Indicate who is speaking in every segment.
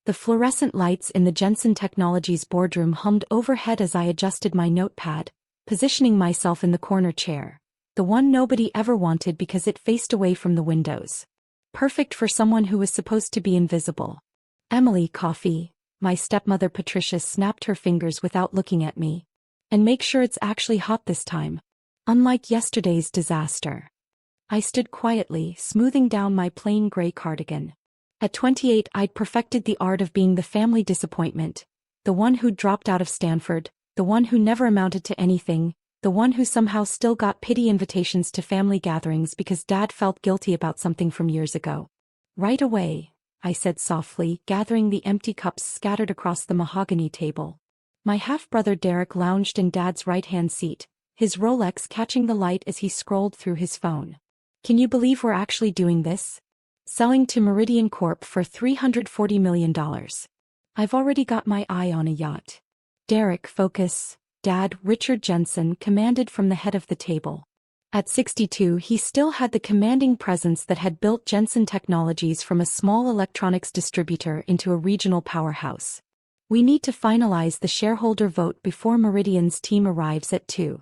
Speaker 1: The fluorescent lights in the Jensen Technologies boardroom hummed overhead as I adjusted my notepad, positioning myself in the corner chair, the one nobody ever wanted because it faced away from the windows. Perfect for someone who was supposed to be invisible. Emily, coffee. My stepmother Patricia snapped her fingers without looking at me. And make sure it's actually hot this time. Unlike yesterday's disaster. I stood quietly, smoothing down my plain gray cardigan. At 28, I'd perfected the art of being the family disappointment, the one who'd dropped out of Stanford, the one who never amounted to anything, the one who somehow still got pity invitations to family gatherings because Dad felt guilty about something from years ago. Right away, I said softly, gathering the empty cups scattered across the mahogany table. My half-brother Derek lounged in Dad's right-hand seat, his Rolex catching the light as he scrolled through his phone. Can you believe we're actually doing this? Selling to Meridian Corp for $340 million. I've already got my eye on a yacht. Derek, focus. Dad, Richard Jensen commanded from the head of the table. At 62, he still had the commanding presence that had built Jensen Technologies from a small electronics distributor into a regional powerhouse. We need to finalize the shareholder vote before Meridian's team arrives at 2.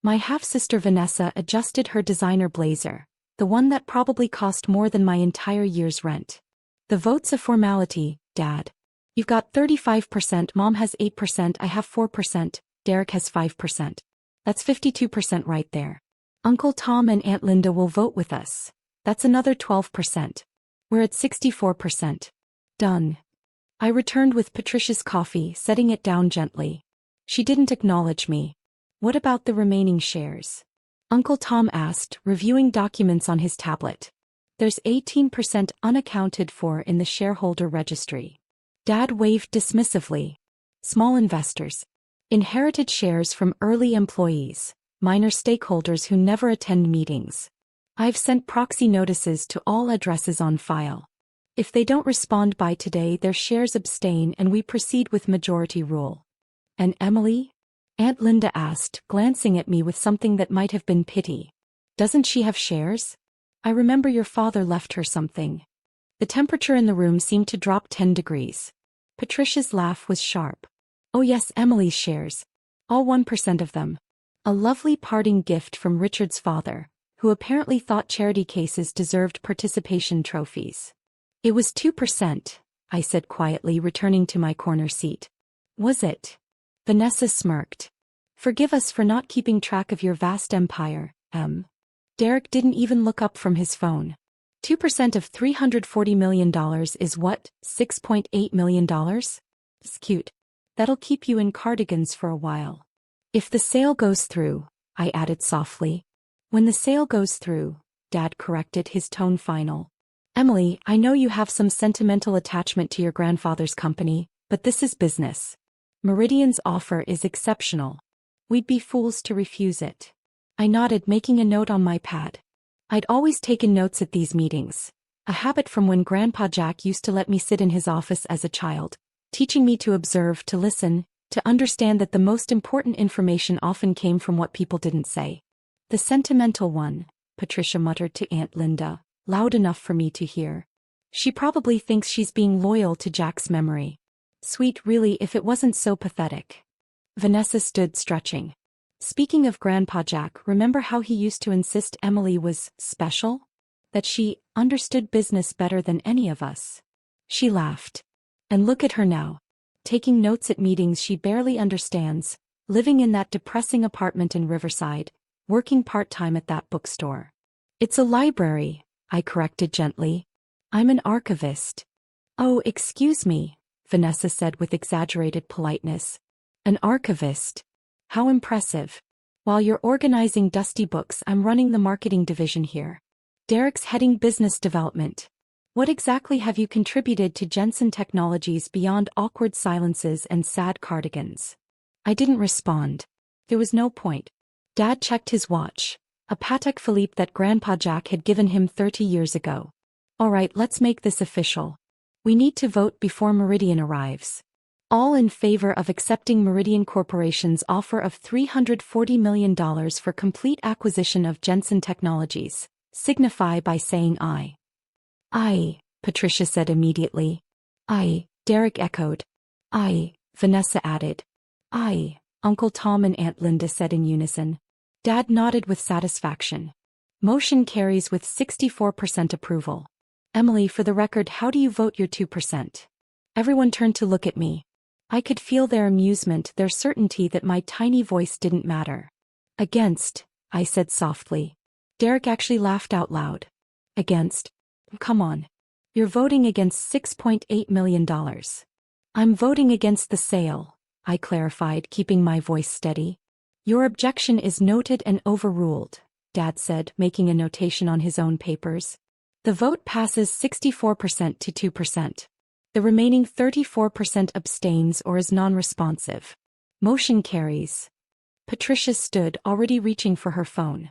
Speaker 1: My half-sister Vanessa adjusted her designer blazer, the one that probably cost more than my entire year's rent. The vote's a formality, Dad. You've got 35%, Mom has 8%, I have 4%, Derek has 5%. That's 52% right there. Uncle Tom and Aunt Linda will vote with us. That's another 12%. We're at 64%. Done. I returned with Patricia's coffee, setting it down gently. She didn't acknowledge me. What about the remaining shares? Uncle Tom asked, reviewing documents on his tablet. There's 18% unaccounted for in the shareholder registry. Dad waved dismissively. Small investors. Inherited shares from early employees, minor stakeholders who never attend meetings. I've sent proxy notices to all addresses on file. If they don't respond by today, their shares abstain and we proceed with majority rule. And Emily? Aunt Linda asked, glancing at me with something that might have been pity. Doesn't she have shares? I remember your father left her something. The temperature in the room seemed to drop 10 degrees. Patricia's laugh was sharp. Oh yes, Emily's shares. All 1% of them. A lovely parting gift from Richard's father, who apparently thought charity cases deserved participation trophies. It was 2%, I said quietly, returning to my corner seat. Was it? Vanessa smirked. Forgive us for not keeping track of your vast empire, Em. Derek didn't even look up from his phone. 2% of $340 million is what, $6.8 million? It's cute. That'll keep you in cardigans for a while. If the sale goes through, I added softly. When the sale goes through, Dad corrected, his tone final. Emily, I know you have some sentimental attachment to your grandfather's company, but this is business. Meridian's offer is exceptional. We'd be fools to refuse it. I nodded, making a note on my pad. I'd always taken notes at these meetings, a habit from when Grandpa Jack used to let me sit in his office as a child, teaching me to observe, to listen, to understand that the most important information often came from what people didn't say. The sentimental one, Patricia muttered to Aunt Linda, loud enough for me to hear. She probably thinks she's being loyal to Jack's memory. Sweet, really, if it wasn't so pathetic. Vanessa stood stretching. Speaking of Grandpa Jack, remember how he used to insist Emily was special? That she understood business better than any of us? She laughed. And look at her now. Taking notes at meetings she barely understands, living in that depressing apartment in Riverside, working part-time at that bookstore. It's a library, I corrected gently. I'm an archivist. Oh, excuse me, Vanessa said with exaggerated politeness. An archivist. How impressive. While you're organizing dusty books, I'm running the marketing division here. Derek's heading business development. What exactly have you contributed to Jensen Technologies beyond awkward silences and sad cardigans? I didn't respond. There was no point. Dad checked his watch, a Patek Philippe that Grandpa Jack had given him 30 years ago. All right, let's make this official. We need to vote before Meridian arrives. All in favor of accepting Meridian Corporation's offer of $340 million for complete acquisition of Jensen Technologies, signify by saying aye. Aye, Patricia said immediately. Aye, Derek echoed. Aye, Vanessa added. Aye, Uncle Tom and Aunt Linda said in unison. Dad nodded with satisfaction. Motion carries with 64% approval. Emily, for the record, how do you vote your 2%? Everyone turned to look at me. I could feel their amusement, their certainty that my tiny voice didn't matter. Against, I said softly. Derek actually laughed out loud. Against? Come on. You're voting against $6.8 million. I'm voting against the sale, I clarified, keeping my voice steady. Your objection is noted and overruled, Dad said, making a notation on his own papers. The vote passes 64% to 2%. The remaining 34% abstains or is non-responsive. Motion carries. Patricia stood, already reaching for her phone.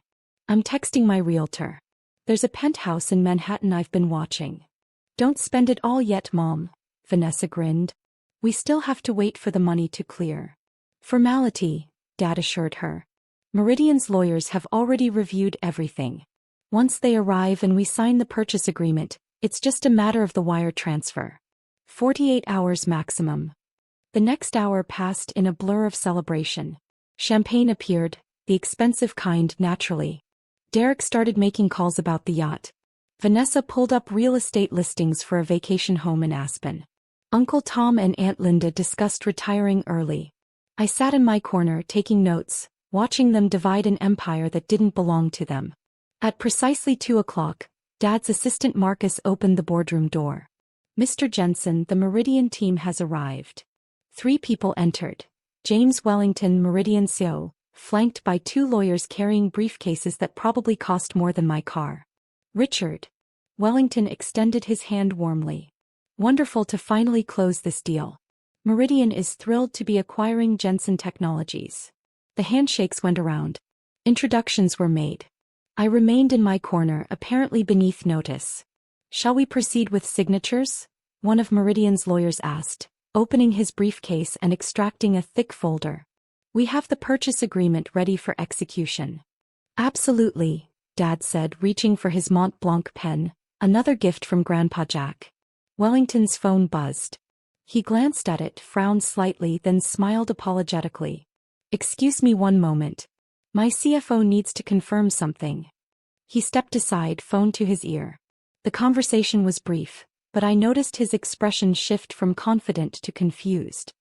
Speaker 1: I'm texting my realtor. There's a penthouse in Manhattan I've been watching. Don't spend it all yet, Mom, Vanessa grinned. We still have to wait for the money to clear. Formality, Dad assured her. Meridian's lawyers have already reviewed everything. Once they arrive and we sign the purchase agreement, it's just a matter of the wire transfer. 48 hours maximum. The next hour passed in a blur of celebration. Champagne appeared, the expensive kind, naturally. Derek started making calls about the yacht. Vanessa pulled up real estate listings for a vacation home in Aspen. Uncle Tom and Aunt Linda discussed retiring early. I sat in my corner taking notes, watching them divide an empire that didn't belong to them. At precisely 2 o'clock, Dad's assistant Marcus opened the boardroom door. Mr. Jensen, the Meridian team has arrived. 3 people entered. James Wellington, Meridian CEO, flanked by 2 lawyers carrying briefcases that probably cost more than my car. Richard. Wellington extended his hand warmly. Wonderful to finally close this deal. Meridian is thrilled to be acquiring Jensen Technologies. The handshakes went around. Introductions were made. I remained in my corner, apparently beneath notice. Shall we proceed with signatures? One of Meridian's lawyers asked, opening his briefcase and extracting a thick folder. We have the purchase agreement ready for execution. Absolutely, Dad said, reaching for his Mont Blanc pen, another gift from Grandpa Jack. Wellington's phone buzzed. He glanced at it, frowned slightly, then smiled apologetically. Excuse me one moment. My CFO needs to confirm something. He stepped aside, phone to his ear. The conversation was brief, but I noticed his expression shift from confident to confused.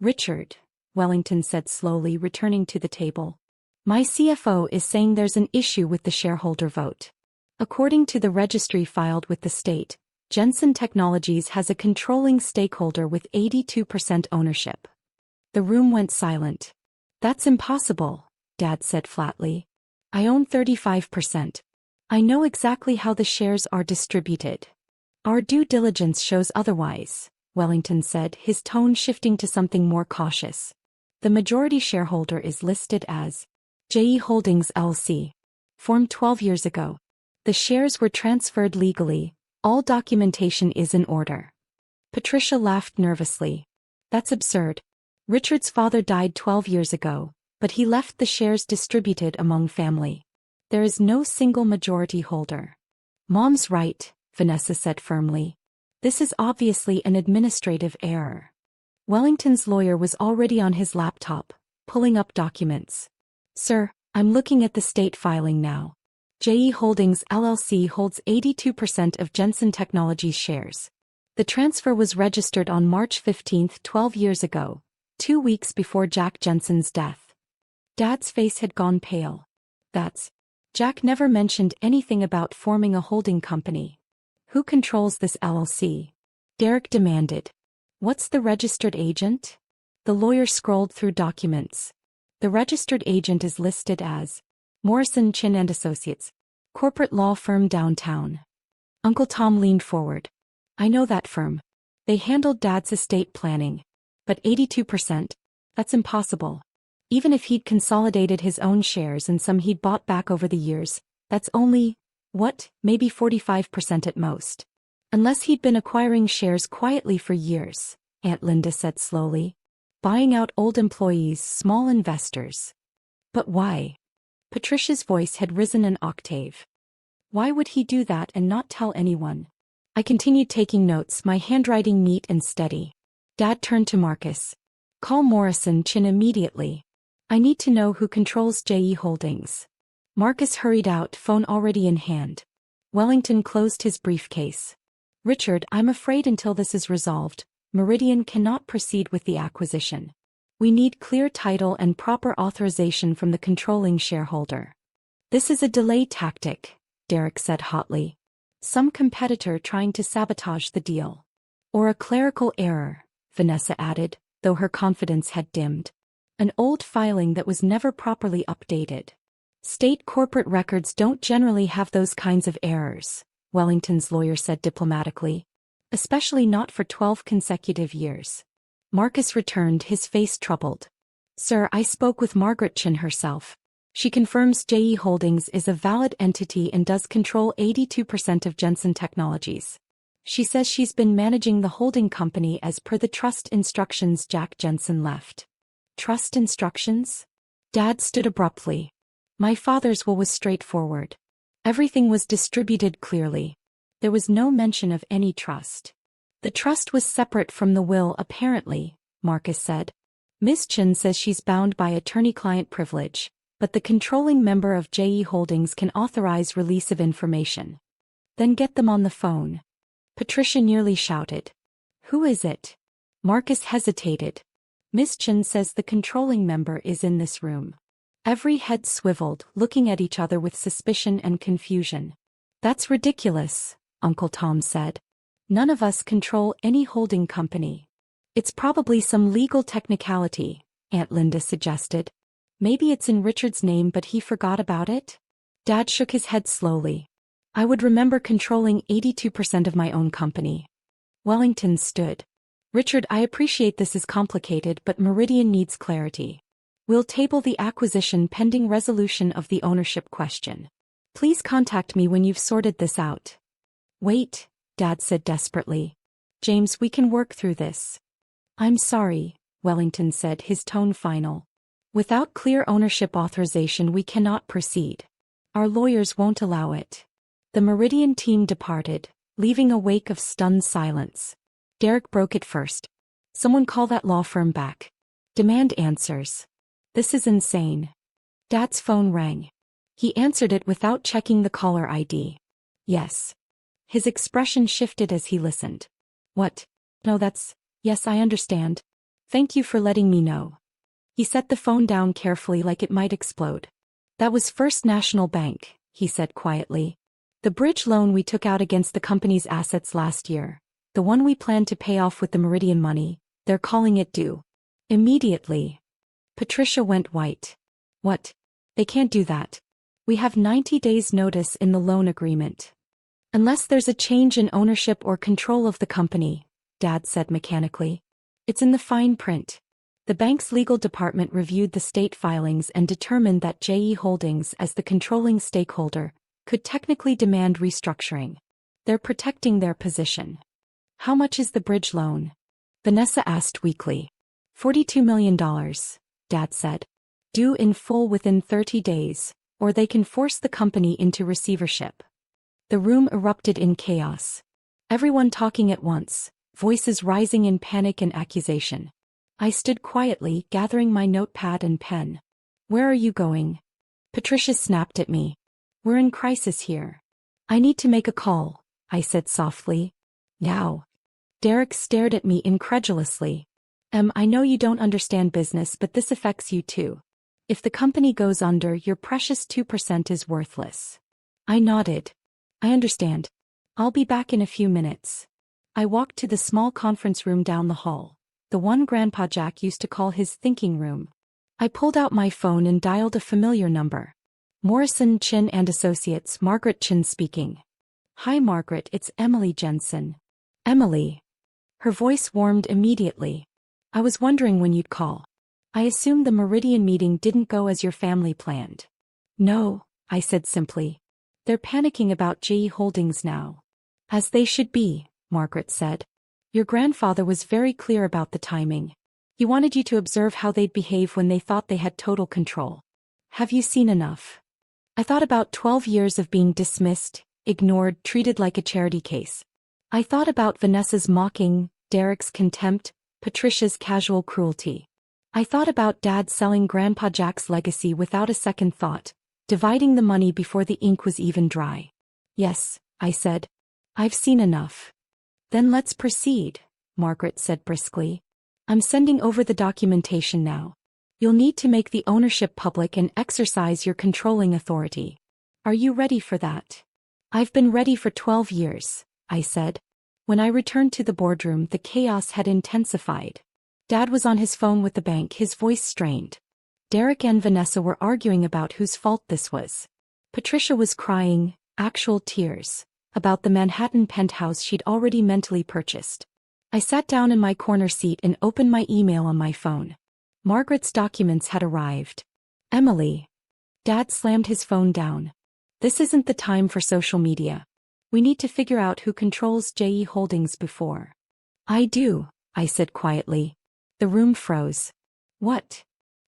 Speaker 1: Richard, Wellington said slowly, returning to the table. My CFO is saying there's an issue with the shareholder vote. According to the registry filed with the state, Jensen Technologies has a controlling stakeholder with 82% ownership. The room went silent. That's impossible, Dad said flatly. I own 35%. I know exactly how the shares are distributed. Our due diligence shows otherwise, Wellington said, his tone shifting to something more cautious. The majority shareholder is listed as JE Holdings LC. Formed 12 years ago. The shares were transferred legally. All documentation is in order. Patricia laughed nervously. That's absurd. Richard's father died 12 years ago, but he left the shares distributed among family. There is no single majority holder. Mom's right, Vanessa said firmly. This is obviously an administrative error. Wellington's lawyer was already on his laptop, pulling up documents. Sir, I'm looking at the state filing now. JE Holdings LLC holds 82% of Jensen Technologies shares. The transfer was registered on March 15, 12 years ago, 2 weeks before Jack Jensen's death. Dad's face had gone pale. Jack never mentioned anything about forming a holding company. Who controls this LLC? Derek demanded. What's the registered agent? The lawyer scrolled through documents. The registered agent is listed as Morrison Chin and Associates, corporate law firm downtown. Uncle Tom leaned forward. I know that firm. They handled Dad's estate planning. But 82%? That's impossible. Even if he'd consolidated his own shares and some he'd bought back over the years, that's only, maybe 45% at most. Unless he'd been acquiring shares quietly for years, Aunt Linda said slowly. Buying out old employees, small investors. But why? Patricia's voice had risen an octave. Why would he do that and not tell anyone? I continued taking notes, my handwriting neat and steady. Dad turned to Marcus. Call Morrison Chin immediately. I need to know who controls JE Holdings. Marcus hurried out, phone already in hand. Wellington closed his briefcase. Richard, I'm afraid until this is resolved, Meridian cannot proceed with the acquisition. We need clear title and proper authorization from the controlling shareholder. This is a delay tactic, Derek said hotly. Some competitor trying to sabotage the deal. Or a clerical error, Vanessa added, though her confidence had dimmed. An old filing that was never properly updated. State corporate records don't generally have those kinds of errors, Wellington's lawyer said diplomatically. Especially not for 12 consecutive years. Marcus returned, his face troubled. Sir, I spoke with Margaret Chin herself. She confirms JE Holdings is a valid entity and does control 82% of Jensen Technologies. She says she's been managing the holding company as per the trust instructions Jack Jensen left. Trust instructions? Dad stood abruptly. My father's will was straightforward. Everything was distributed clearly. There was no mention of any trust. The trust was separate from the will apparently, Marcus said. Ms. Chin says she's bound by attorney-client privilege, but the controlling member of JE Holdings can authorize release of information. Then get them on the phone. Patricia nearly shouted. Who is it? Marcus hesitated. Ms. Chin says the controlling member is in this room. Every head swiveled, looking at each other with suspicion and confusion. That's ridiculous, Uncle Tom said. None of us control any holding company. It's probably some legal technicality, Aunt Linda suggested. Maybe it's in Richard's name but he forgot about it? Dad shook his head slowly. I would remember controlling 82% of my own company. Wellington stood. Richard, I appreciate this is complicated but Meridian needs clarity. We'll table the acquisition pending resolution of the ownership question. Please contact me when you've sorted this out. Wait, Dad said desperately. James, we can work through this. I'm sorry, Wellington said, his tone final. Without clear ownership authorization we cannot proceed. Our lawyers won't allow it. The Meridian team departed, leaving a wake of stunned silence. Derek broke it first. Someone call that law firm back. Demand answers. This is insane. Dad's phone rang. He answered it without checking the caller ID. Yes. His expression shifted as he listened. What? No, yes, I understand. Thank you for letting me know. He set the phone down carefully like it might explode. That was First National Bank, he said quietly. The bridge loan we took out against the company's assets last year. The one we planned to pay off with the Meridian money, they're calling it due. Immediately. Patricia went white. What? They can't do that. We have 90 days notice in the loan agreement. Unless there's a change in ownership or control of the company, Dad said mechanically. It's in the fine print. The bank's legal department reviewed the state filings and determined that JE Holdings, as the controlling stakeholder, could technically demand restructuring. They're protecting their position. How much is the bridge loan? Vanessa asked weakly. $42 million. Dad said. Due in full within 30 days, or they can force the company into receivership. The room erupted in chaos. Everyone talking at once, voices rising in panic and accusation. I stood quietly, gathering my notepad and pen. Where are you going? Patricia snapped at me. We're in crisis here. I need to make a call, I said softly. Now. Derek stared at me incredulously. I know you don't understand business but this affects you too. If the company goes under, your precious 2% is worthless. I nodded. I understand. I'll be back in a few minutes. I walked to the small conference room down the hall, the one Grandpa Jack used to call his thinking room. I pulled out my phone and dialed a familiar number. Morrison, Chin and Associates, Margaret Chin speaking. Hi Margaret, it's Emily Jensen. Emily. Her voice warmed immediately. I was wondering when you'd call. I assumed the Meridian meeting didn't go as your family planned. No, I said simply. They're panicking about JE Holdings now. As they should be, Margaret said. Your grandfather was very clear about the timing. He wanted you to observe how they'd behave when they thought they had total control. Have you seen enough? I thought about 12 years of being dismissed, ignored, treated like a charity case. I thought about Vanessa's mocking, Derek's contempt, Patricia's casual cruelty. I thought about Dad selling Grandpa Jack's legacy without a second thought, dividing the money before the ink was even dry. Yes, I said. I've seen enough. Then let's proceed, Margaret said briskly. I'm sending over the documentation now. You'll need to make the ownership public and exercise your controlling authority. Are you ready for that? I've been ready for 12 years, I said. When I returned to the boardroom, the chaos had intensified. Dad was on his phone with the bank, his voice strained. Derek and Vanessa were arguing about whose fault this was. Patricia was crying, actual tears, about the Manhattan penthouse she'd already mentally purchased. I sat down in my corner seat and opened my email on my phone. Margaret's documents had arrived. Emily. Dad slammed his phone down. This isn't the time for social media. We need to figure out who controls JE Holdings before. I do, I said quietly. The room froze. What?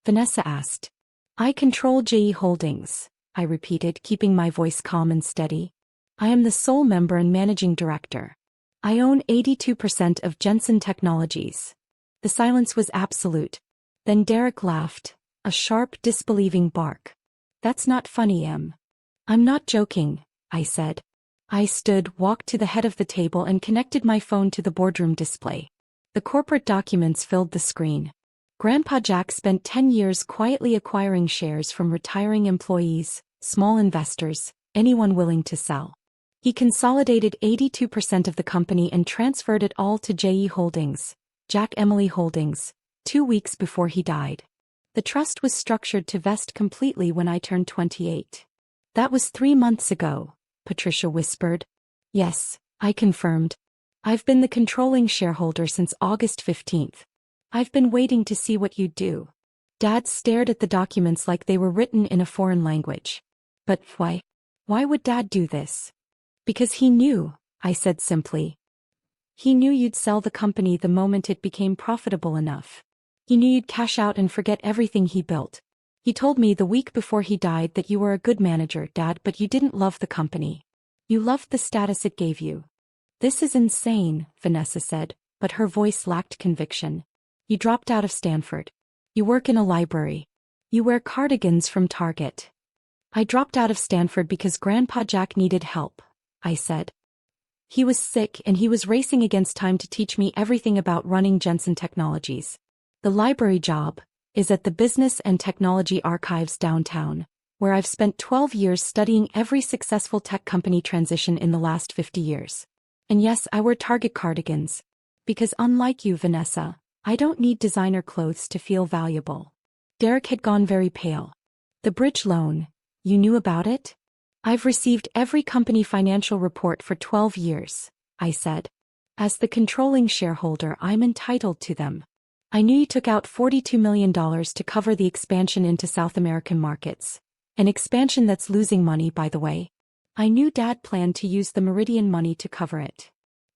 Speaker 1: Vanessa asked. I control JE Holdings, I repeated, keeping my voice calm and steady. I am the sole member and managing director. I own 82% of Jensen Technologies. The silence was absolute. Then Derek laughed, a sharp, disbelieving bark. That's not funny, Em. I'm not joking, I said. I stood, walked to the head of the table and connected my phone to the boardroom display. The corporate documents filled the screen. Grandpa Jack spent 10 years quietly acquiring shares from retiring employees, small investors, anyone willing to sell. He consolidated 82% of the company and transferred it all to JE Holdings, Jack Emily Holdings, 2 weeks before he died. The trust was structured to vest completely when I turned 28. That was 3 months ago, Patricia whispered. Yes, I confirmed. I've been the controlling shareholder since August 15th. I've been waiting to see what you'd do. Dad stared at the documents like they were written in a foreign language. But why? Why would Dad do this? Because he knew, I said simply. He knew you'd sell the company the moment it became profitable enough. He knew you'd cash out and forget everything he built. He told me the week before he died that you were a good manager, Dad, but you didn't love the company. You loved the status it gave you. This is insane, Vanessa said, but her voice lacked conviction. You dropped out of Stanford. You work in a library. You wear cardigans from Target. I dropped out of Stanford because Grandpa Jack needed help, I said. He was sick and he was racing against time to teach me everything about running Jensen Technologies. The library job is at the Business and Technology Archives downtown, where I've spent 12 years studying every successful tech company transition in the last 50 years. And yes, I wear Target cardigans. Because unlike you, Vanessa, I don't need designer clothes to feel valuable. Derek had gone very pale. The bridge loan, you knew about it? I've received every company financial report for 12 years, I said. As the controlling shareholder, I'm entitled to them. I knew you took out $42 million to cover the expansion into South American markets. An expansion that's losing money, by the way. I knew Dad planned to use the Meridian money to cover it.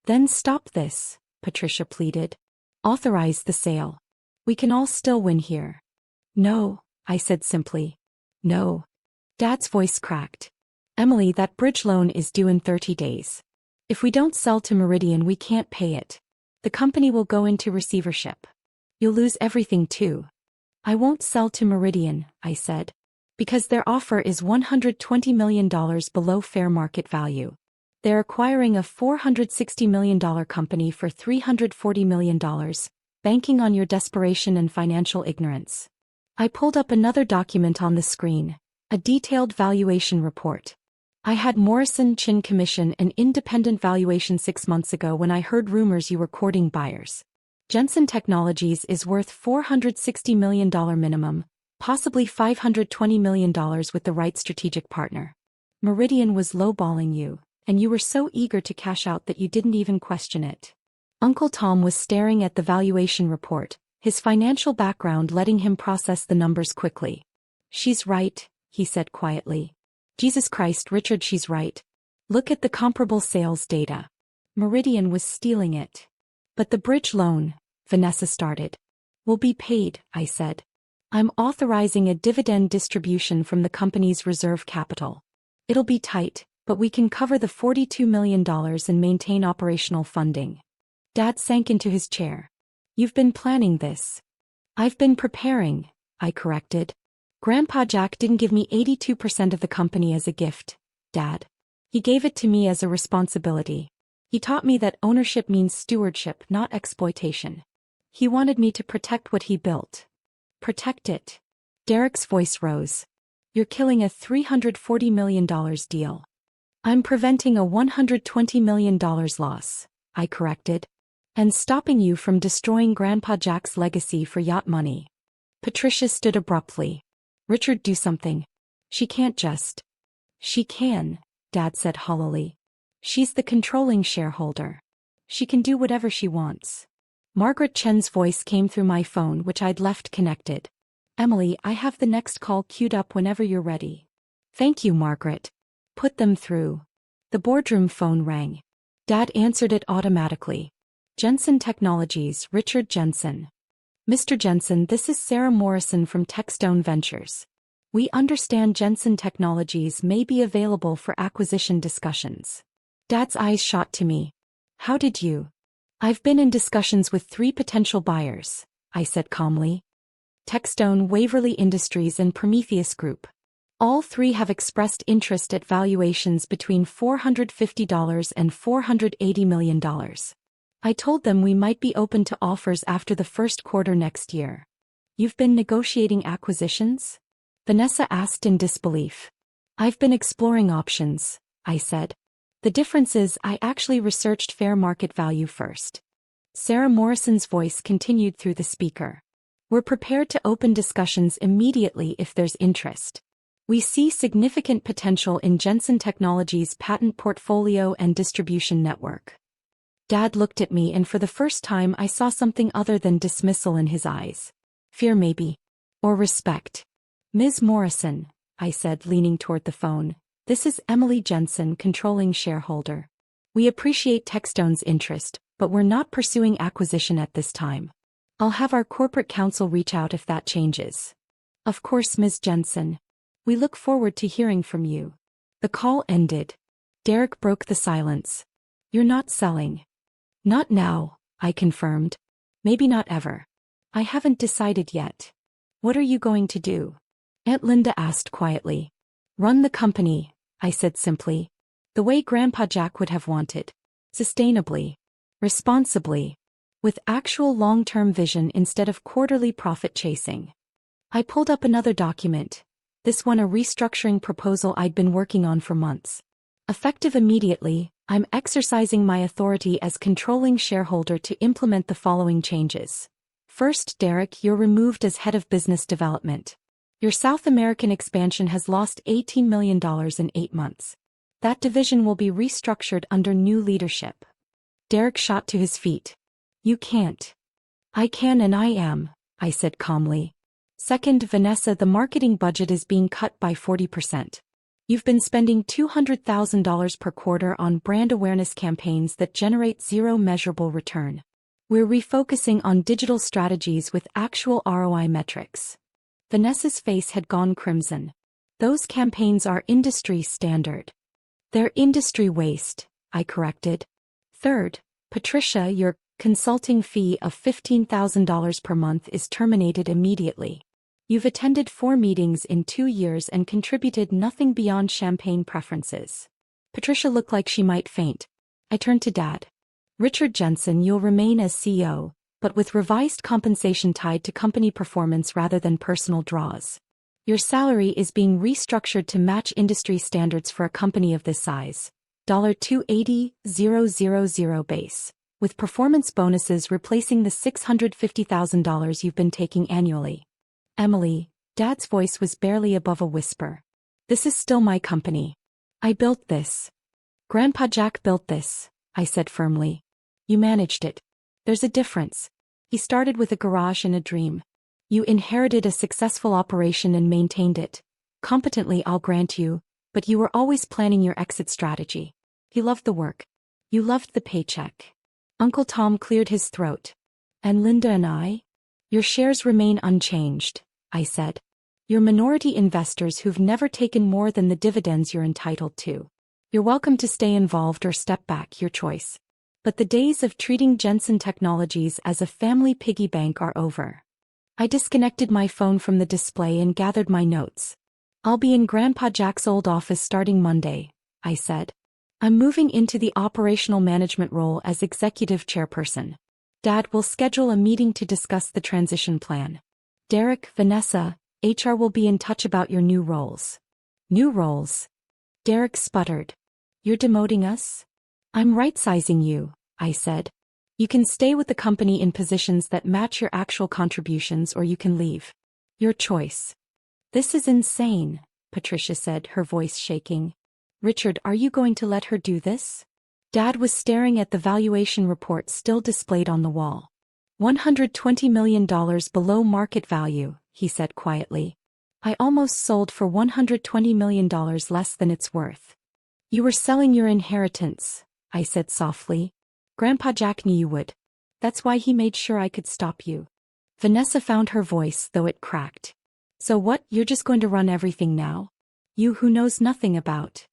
Speaker 1: Then stop this, Patricia pleaded. Authorize the sale. We can all still win here. No, I said simply. No. Dad's voice cracked. Emily, that bridge loan is due in 30 days. If we don't sell to Meridian, we can't pay it. The company will go into receivership. You'll lose everything too. I won't sell to Meridian, I said. Because their offer is $120 million below fair market value. They're acquiring a $460 million company for $340 million, banking on your desperation and financial ignorance. I pulled up another document on the screen, a detailed valuation report. I had Morrison Chin commission an independent valuation 6 months ago when I heard rumors you were courting buyers. Jensen Technologies is worth $460 million minimum, possibly $520 million with the right strategic partner. Meridian was lowballing you, and you were so eager to cash out that you didn't even question it. Uncle Tom was staring at the valuation report, his financial background letting him process the numbers quickly. She's right, he said quietly. Jesus Christ, Richard, she's right. Look at the comparable sales data. Meridian was stealing it. But the bridge loan, Vanessa started. Will be paid, I said. I'm authorizing a dividend distribution from the company's reserve capital. It'll be tight, but we can cover the $42 million and maintain operational funding. Dad sank into his chair. You've been planning this. I've been preparing, I corrected. Grandpa Jack didn't give me 82% of the company as a gift, Dad. He gave it to me as a responsibility. He taught me that ownership means stewardship, not exploitation. He wanted me to protect what he built. Protect it. Derek's voice rose. You're killing a $340 million deal. I'm preventing a $120 million loss, I corrected. And stopping you from destroying Grandpa Jack's legacy for yacht money. Patricia stood abruptly. Richard, do something. She can't just. She can, Dad said hollowly. She's the controlling shareholder. She can do whatever she wants. Margaret Chen's voice came through my phone, which I'd left connected. Emily, I have the next call queued up whenever you're ready. Thank you, Margaret. Put them through. The boardroom phone rang. Dad answered it automatically. Jensen Technologies, Richard Jensen. Mr. Jensen, this is Sarah Morrison from Techstone Ventures. We understand Jensen Technologies may be available for acquisition discussions. Dad's eyes shot to me. How did you? I've been in discussions with 3 potential buyers, I said calmly. Techstone, Waverly Industries and Prometheus Group. All 3 have expressed interest at valuations between $450 and $480 million. I told them we might be open to offers after the first quarter next year. You've been negotiating acquisitions? Vanessa asked in disbelief. I've been exploring options, I said. The difference is I actually researched fair market value first. Sarah Morrison's voice continued through the speaker. We're prepared to open discussions immediately if there's interest. We see significant potential in Jensen Technologies' patent portfolio and distribution network. Dad looked at me, and for the first time I saw something other than dismissal in his eyes. Fear maybe. Or respect. Ms. Morrison, I said, leaning toward the phone. This is Emily Jensen, controlling shareholder. We appreciate Techstone's interest, but we're not pursuing acquisition at this time. I'll have our corporate counsel reach out if that changes. Of course, Ms. Jensen. We look forward to hearing from you. The call ended. Derek broke the silence. You're not selling. Not now, I confirmed. Maybe not ever. I haven't decided yet. What are you going to do? Aunt Linda asked quietly. Run the company, I said simply. The way Grandpa Jack would have wanted. Sustainably. Responsibly. With actual long-term vision instead of quarterly profit chasing. I pulled up another document. This one a restructuring proposal I'd been working on for months. Effective immediately, I'm exercising my authority as controlling shareholder to implement the following changes. First, Derek, you're removed as head of business development. Your South American expansion has lost $18 million in 8 months. That division will be restructured under new leadership. Derek shot to his feet. You can't. I can and I am, I said calmly. Second, Vanessa, the marketing budget is being cut by 40%. You've been spending $200,000 per quarter on brand awareness campaigns that generate zero measurable return. We're refocusing on digital strategies with actual ROI metrics. Vanessa's face had gone crimson. Those campaigns are industry standard. They're industry waste, I corrected. Third, Patricia, your consulting fee of $15,000 per month is terminated immediately. You've attended 4 meetings in 2 years and contributed nothing beyond champagne preferences. Patricia looked like she might faint. I turned to Dad. Richard Jensen, you'll remain as CEO, but with revised compensation tied to company performance rather than personal draws. Your salary is being restructured to match industry standards for a company of this size. $280,000 base, with performance bonuses replacing the $650,000 you've been taking annually. Emily, Dad's voice was barely above a whisper. This is still my company. I built this. Grandpa Jack built this, I said firmly. You managed it. There's a difference. He started with a garage and a dream. You inherited a successful operation and maintained it. Competently, I'll grant you, but you were always planning your exit strategy. He loved the work. You loved the paycheck. Uncle Tom cleared his throat. And Linda and I? Your shares remain unchanged, I said. You're minority investors who've never taken more than the dividends you're entitled to. You're welcome to stay involved or step back, your choice. But the days of treating Jensen Technologies as a family piggy bank are over. I disconnected my phone from the display and gathered my notes. I'll be in Grandpa Jack's old office starting Monday, I said. I'm moving into the operational management role as executive chairperson. Dad will schedule a meeting to discuss the transition plan. Derek, Vanessa, HR will be in touch about your new roles. New roles? Derek sputtered. You're demoting us? I'm right-sizing you, I said. You can stay with the company in positions that match your actual contributions, or you can leave. Your choice. This is insane, Patricia said, her voice shaking. Richard, are you going to let her do this? Dad was staring at the valuation report still displayed on the wall. $120 million below market value, he said quietly. I almost sold for $120 million less than it's worth. You were selling your inheritance, I said softly. Grandpa Jack knew you would. That's why he made sure I could stop you. Vanessa found her voice, though it cracked. So what, you're just going to run everything now? You who knows nothing about.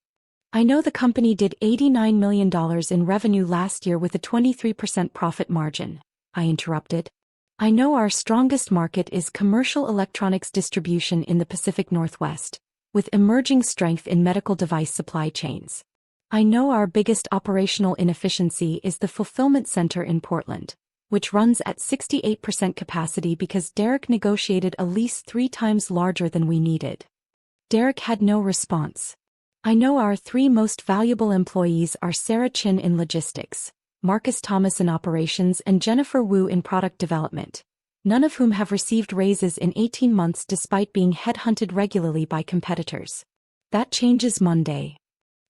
Speaker 1: I know the company did $89 million in revenue last year with a 23% profit margin, I interrupted. I know our strongest market is commercial electronics distribution in the Pacific Northwest, with emerging strength in medical device supply chains. I know our biggest operational inefficiency is the fulfillment center in Portland, which runs at 68% capacity because Derek negotiated a lease 3 times larger than we needed. Derek had no response. I know our 3 most valuable employees are Sarah Chin in logistics, Marcus Thomas in operations, and Jennifer Wu in product development, none of whom have received raises in 18 months despite being headhunted regularly by competitors. That changes Monday.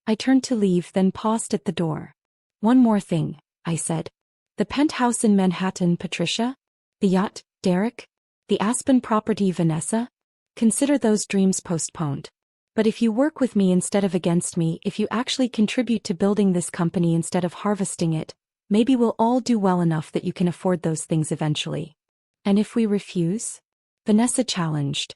Speaker 1: I turned to leave, then paused at the door. One more thing, I said. The penthouse in Manhattan, Patricia? The yacht, Derek? The Aspen property, Vanessa? Consider those dreams postponed. But if you work with me instead of against me, if you actually contribute to building this company instead of harvesting it, maybe we'll all do well enough that you can afford those things eventually. And if we refuse? Vanessa challenged.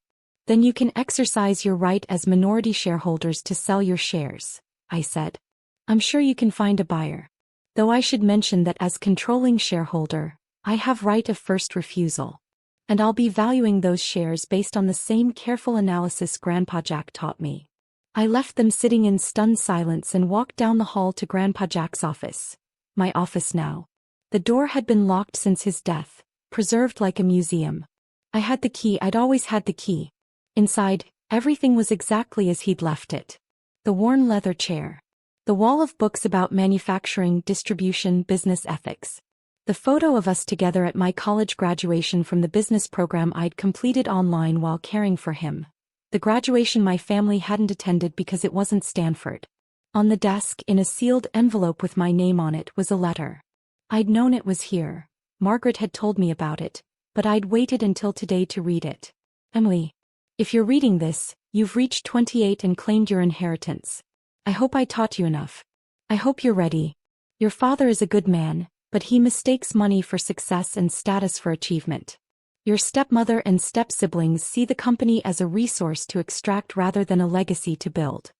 Speaker 1: Then you can exercise your right as minority shareholders to sell your shares, I said. I'm sure you can find a buyer. Though I should mention that as controlling shareholder, I have right of first refusal. And I'll be valuing those shares based on the same careful analysis Grandpa Jack taught me. I left them sitting in stunned silence and walked down the hall to Grandpa Jack's office. My office now. The door had been locked since his death, preserved like a museum. I had the key, I'd always had the key. Inside, everything was exactly as he'd left it. The worn leather chair. The wall of books about manufacturing, distribution, business ethics. The photo of us together at my college graduation from the business program I'd completed online while caring for him. The graduation my family hadn't attended because it wasn't Stanford. On the desk, in a sealed envelope with my name on it, was a letter. I'd known it was here. Margaret had told me about it, but I'd waited until today to read it. Emily, if you're reading this, you've reached 28 and claimed your inheritance. I hope I taught you enough. I hope you're ready. Your father is a good man, but he mistakes money for success and status for achievement. Your stepmother and step-siblings see the company as a resource to extract rather than a legacy to build.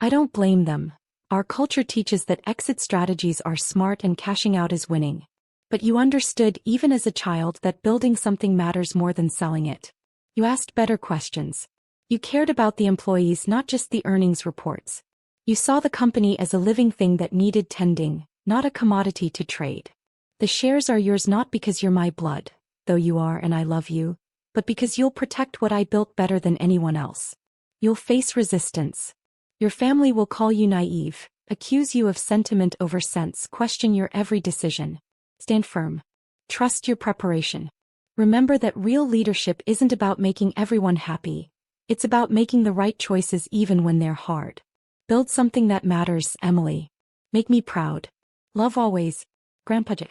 Speaker 1: I don't blame them. Our culture teaches that exit strategies are smart and cashing out is winning. But you understood even as a child that building something matters more than selling it. You asked better questions. You cared about the employees, not just the earnings reports. You saw the company as a living thing that needed tending, not a commodity to trade. The shares are yours not because you're my blood, though you are and I love you, but because you'll protect what I built better than anyone else. You'll face resistance. Your family will call you naive, accuse you of sentiment over sense, question your every decision. Stand firm. Trust your preparation. Remember that real leadership isn't about making everyone happy. It's about making the right choices even when they're hard. Build something that matters, Emily. Make me proud. Love always, Grandpa Jack.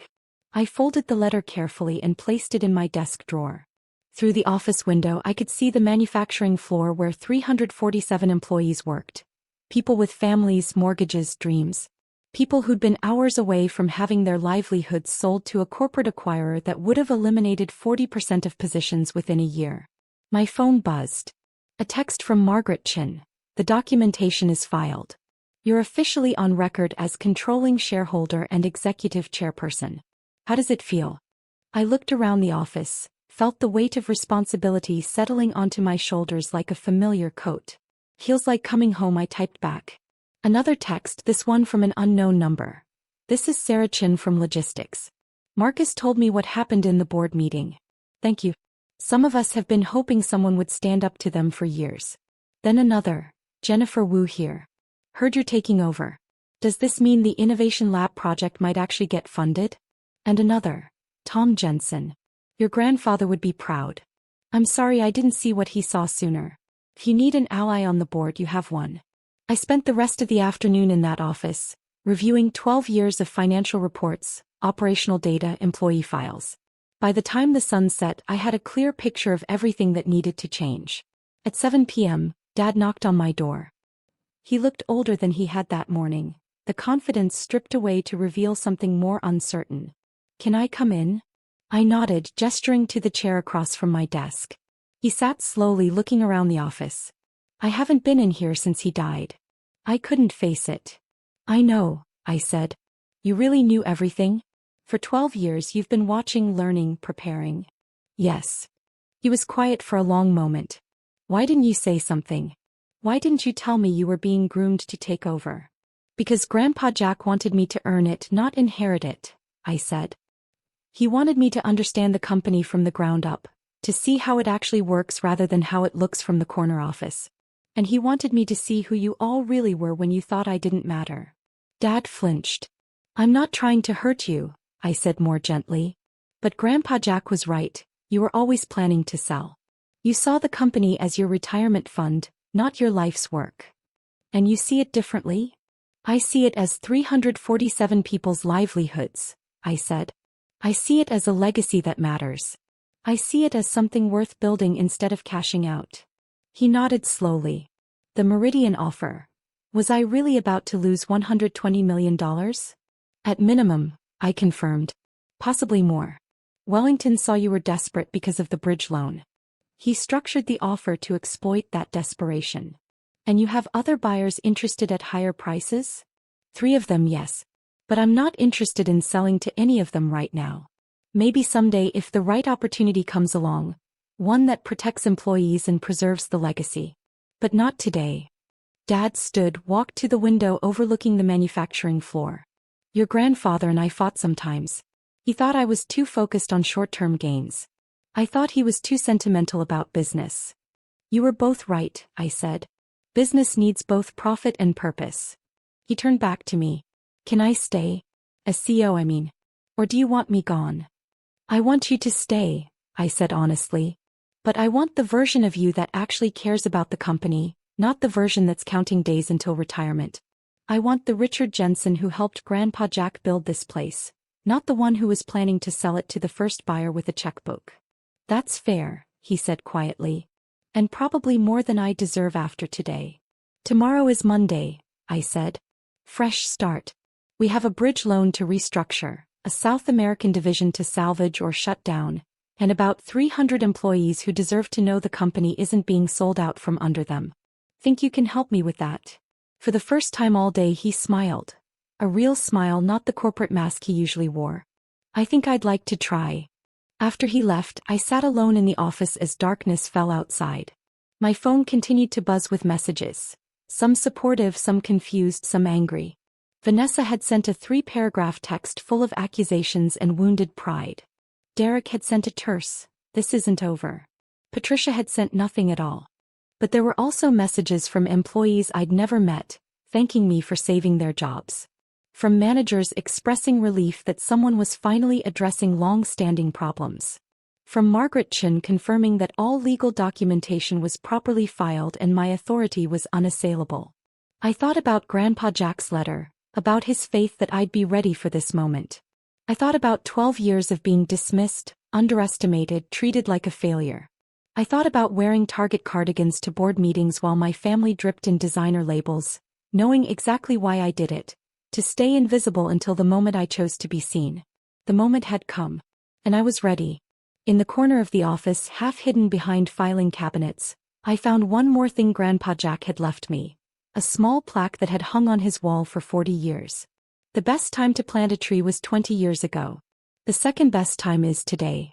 Speaker 1: I folded the letter carefully and placed it in my desk drawer. Through the office window I could see the manufacturing floor where 347 employees worked. People with families, mortgages, dreams. People who'd been hours away from having their livelihoods sold to a corporate acquirer that would have eliminated 40% of positions within a year. My phone buzzed. A text from Margaret Chin. The documentation is filed. You're officially on record as controlling shareholder and executive chairperson. How does it feel? I looked around the office, felt the weight of responsibility settling onto my shoulders like a familiar coat. Feels like coming home, I typed back. Another text, this one from an unknown number. This is Sarah Chin from Logistics. Marcus told me what happened in the board meeting. Thank you. Some of us have been hoping someone would stand up to them for years. Then another, Jennifer Wu here. Heard you're taking over. Does this mean the Innovation Lab project might actually get funded? And another, Tom Jensen. Your grandfather would be proud. I'm sorry I didn't see what he saw sooner. If you need an ally on the board, you have one. I spent the rest of the afternoon in that office, reviewing 12 years of financial reports, operational data, employee files. By the time the sun set, I had a clear picture of everything that needed to change. At 7 p.m., Dad knocked on my door. He looked older than he had that morning, the confidence stripped away to reveal something more uncertain. Can I come in? I nodded, gesturing to the chair across from my desk. He sat slowly, looking around the office. I haven't been in here since he died. I couldn't face it. I know, I said. You really knew everything? For 12 years you've been watching, learning, preparing. Yes. He was quiet for a long moment. Why didn't you say something? Why didn't you tell me you were being groomed to take over? Because Grandpa Jack wanted me to earn it, not inherit it, I said. He wanted me to understand the company from the ground up, to see how it actually works rather than how it looks from the corner office. And he wanted me to see who you all really were when you thought I didn't matter. Dad flinched. I'm not trying to hurt you, I said more gently. But Grandpa Jack was right, you were always planning to sell. You saw the company as your retirement fund, not your life's work. And you see it differently? I see it as 347 people's livelihoods, I said. I see it as a legacy that matters. I see it as something worth building instead of cashing out. He nodded slowly. The Meridian offer. Was I really about to lose $120 million? At minimum, I confirmed. Possibly more. Wellington saw you were desperate because of the bridge loan. He structured the offer to exploit that desperation. And you have other buyers interested at higher prices? 3 of them, yes. But I'm not interested in selling to any of them right now. Maybe someday if the right opportunity comes along, one that protects employees and preserves the legacy. But not today. Dad stood, walked to the window overlooking the manufacturing floor. Your grandfather and I fought sometimes. He thought I was too focused on short-term gains. I thought he was too sentimental about business. You were both right, I said. Business needs both profit and purpose. He turned back to me. Can I stay? As CEO, I mean. Or do you want me gone? I want you to stay, I said honestly. But I want the version of you that actually cares about the company, not the version that's counting days until retirement. I want the Richard Jensen who helped Grandpa Jack build this place, not the one who was planning to sell it to the first buyer with a checkbook. That's fair, he said quietly. And probably more than I deserve after today. Tomorrow is Monday, I said. Fresh start. We have a bridge loan to restructure, a South American division to salvage or shut down, and about 300 employees who deserve to know the company isn't being sold out from under them. Think you can help me with that? For the first time all day he smiled. A real smile, not the corporate mask he usually wore. I think I'd like to try. After he left, I sat alone in the office as darkness fell outside. My phone continued to buzz with messages. Some supportive, some confused, some angry. Vanessa had sent a 3-paragraph text full of accusations and wounded pride. Derek had sent a terse, "This isn't over." Patricia had sent nothing at all. But there were also messages from employees I'd never met, thanking me for saving their jobs. From managers expressing relief that someone was finally addressing long-standing problems. From Margaret Chin confirming that all legal documentation was properly filed and my authority was unassailable. I thought about Grandpa Jack's letter, about his faith that I'd be ready for this moment. I thought about 12 years of being dismissed, underestimated, treated like a failure. I thought about wearing Target cardigans to board meetings while my family dripped in designer labels, knowing exactly why I did it. To stay invisible until the moment I chose to be seen. The moment had come. And I was ready. In the corner of the office, half hidden behind filing cabinets, I found one more thing Grandpa Jack had left me. a small plaque that had hung on his wall for 40 years. The best time to plant a tree was 20 years ago. The second best time is today.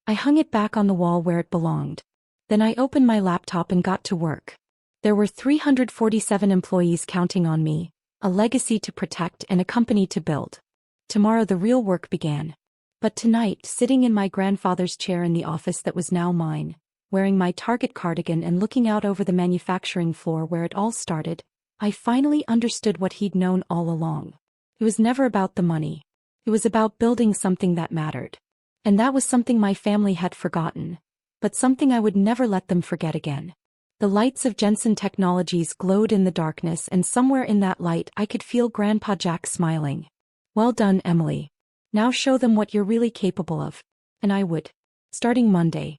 Speaker 1: I hung it back on the wall where it belonged. Then I opened my laptop and got to work. There were 347 employees counting on me, a legacy to protect and a company to build. Tomorrow the real work began. But tonight, sitting in my grandfather's chair in the office that was now mine, wearing my Target cardigan and looking out over the manufacturing floor where it all started, I finally understood what he'd known all along. It was never about the money. It was about building something that mattered. And that was something my family had forgotten, but something I would never let them forget again. The lights of Jensen Technologies glowed in the darkness, and somewhere in that light I could feel Grandpa Jack smiling. "Well done, Emily. Now show them what you're really capable of." And I would. Starting Monday,